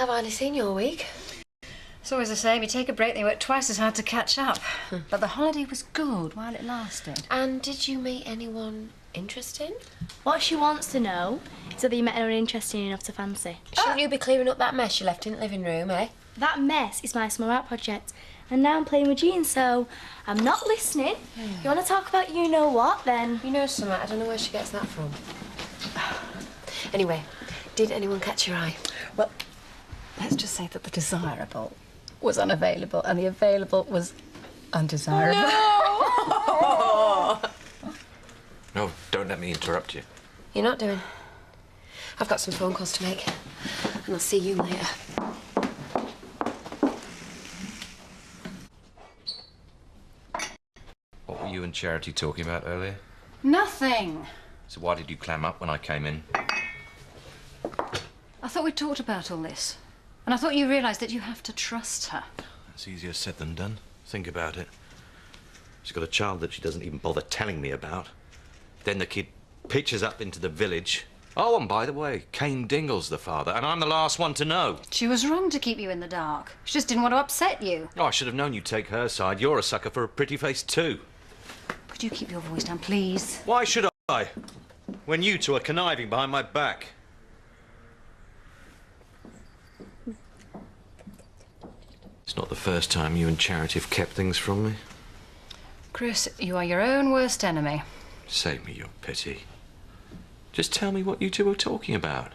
I've hardly seen you all week. It's always the same. You take a break, they work twice as hard to catch up. But the holiday was good while it lasted. And did you meet anyone interesting? What she wants to know is whether you met anyone interesting enough to fancy. Shouldn't you be clearing up that mess you left in the living room, eh? That mess is my small art project. And now I'm playing with Jean, so I'm not listening. You want to talk about you-know-what, then? You know something, I don't know where she gets that from. Anyway, did anyone catch your eye? Well, let's just say that the desirable was unavailable and the available was undesirable. No! No, don't let me interrupt you. You're not doing. I've got some phone calls to make, and I'll see you later. What were you and Charity talking about earlier? Nothing. So why did you clam up when I came in? I thought we talked about all this. And I thought you realised that you have to trust her. It's easier said than done. Think about it. She's got a child that she doesn't even bother telling me about. Then the kid pitches up into the village. Oh, and by the way, Dingle's the father, and I'm the last one to know. She was wrong to keep you in the dark. She just didn't want to upset you. Oh, I should have known you'd take her side. You're a sucker for a pretty face too. Could you keep your voice down, please? Why should I? When you two are conniving behind my back. It's not the first time you and Charity have kept things from me. Chris, you are your own worst enemy. Save me your pity. Just tell me what you two were talking about.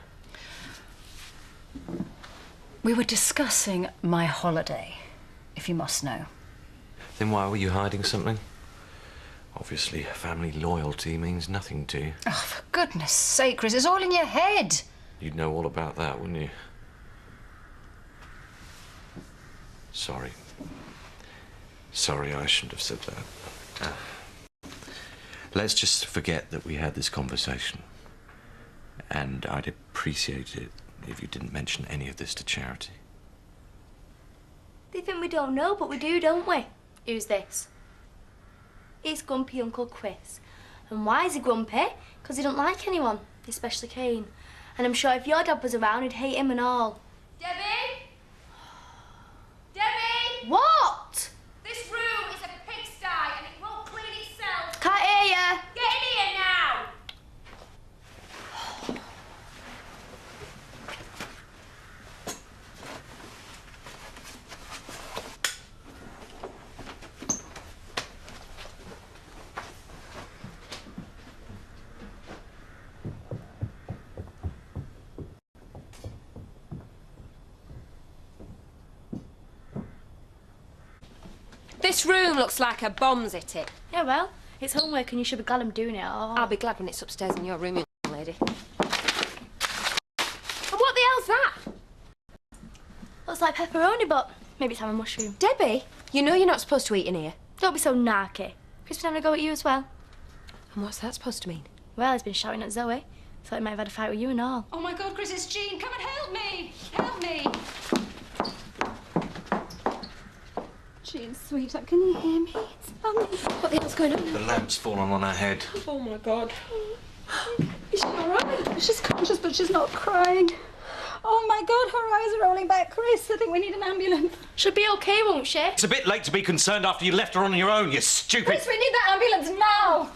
We were discussing my holiday, if you must know. Then why were you hiding something? Obviously, family loyalty means nothing to you. Oh, for goodness sake, Chris, it's all in your head. You'd know all about that, wouldn't you? Sorry. Sorry, I shouldn't have said that. Let's just forget that we had this conversation. And I'd appreciate it if you didn't mention any of this to Charity. They think we don't know, but we do, don't we? Who's this? It's grumpy Uncle Chris. And why is he grumpy? Because he don't like anyone, especially Kane. And I'm sure if your dad was around, he'd hate him and all. Debbie? Debbie? What? This room is a pigsty and it won't clean itself. Can't hear ya. Get in here now. This room looks like a bomb's hit it. Yeah, well, it's homework and you should be glad I'm doing it. I'll be glad when it's upstairs in your room, young lady. And what the hell's that? Looks like pepperoni, but maybe it's having a mushroom. Debbie, you know you're not supposed to eat in here. Don't be so narky. Chris been having a go at you as well. And what's that supposed to mean? Well, he's been shouting at Zoe. Thought he might have had a fight with you and all. Oh, my God, Chris, it's Jean. Come and help me. Help me. Jean, sweetheart, can you hear me? It's Mummy. What the hell's going on? The lamp's fallen on her head. Oh, my God. Is she all right? She's conscious, but she's not crying. Oh, my God, her eyes are rolling back. Chris, I think we need an ambulance. She'll be okay, won't she? It's a bit late to be concerned after you left her on your own, you stupid... Chris, we need that ambulance now.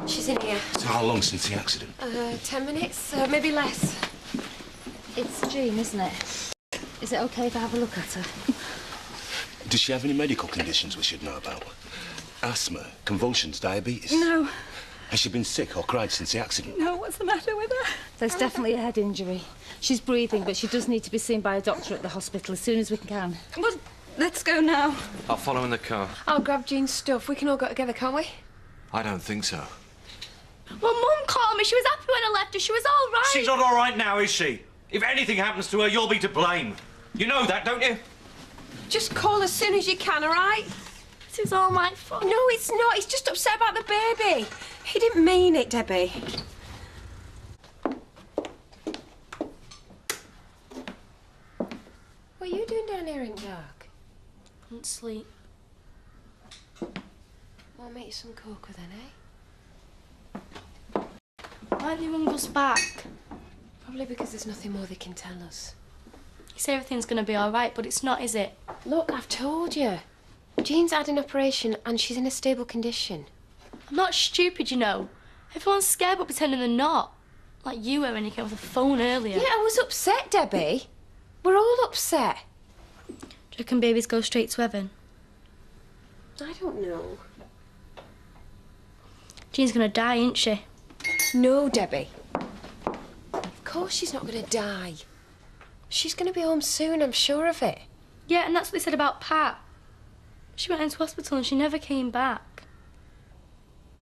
She's in here. So how long since the accident? 10 minutes, maybe less. It's Jean, isn't it? Is it okay if I have a look at her? Does she have any medical conditions we should know about? Asthma, convulsions, diabetes? No. Has she been sick or cried since the accident? No, what's the matter with her? There's definitely a head injury. She's breathing, but she does need to be seen by a doctor at the hospital as soon as we can. Well, let's go now. I'll follow in the car. I'll grab Jean's stuff. We can all go together, can't we? I don't think so. Well, Mum called me. She was happy when I left her. She was all right. She's not all right now, is she? If anything happens to her, you'll be to blame. You know that, don't you? Just call as soon as you can, all right? This is all my fault. No, it's not. He's just upset about the baby. He didn't mean it, Debbie. What are you doing down here in the dark? Can't sleep. I'll make you some cocoa then, eh? Why haven't they rung us back? Probably because there's nothing more they can tell us. You say everything's going to be all right, but it's not, is it? Look, I've told you. Jean's had an operation and she's in a stable condition. I'm not stupid, you know. Everyone's scared but pretending they're not. Like you were when you came off the phone earlier. Yeah, I was upset, Debbie. We're all upset. Do you reckon babies go straight to heaven? I don't know. Jean's going to die, ain't she? No, Debbie. Of course she's not going to die. She's going to be home soon, I'm sure of it. Yeah, and that's what they said about Pat. She went into hospital and she never came back.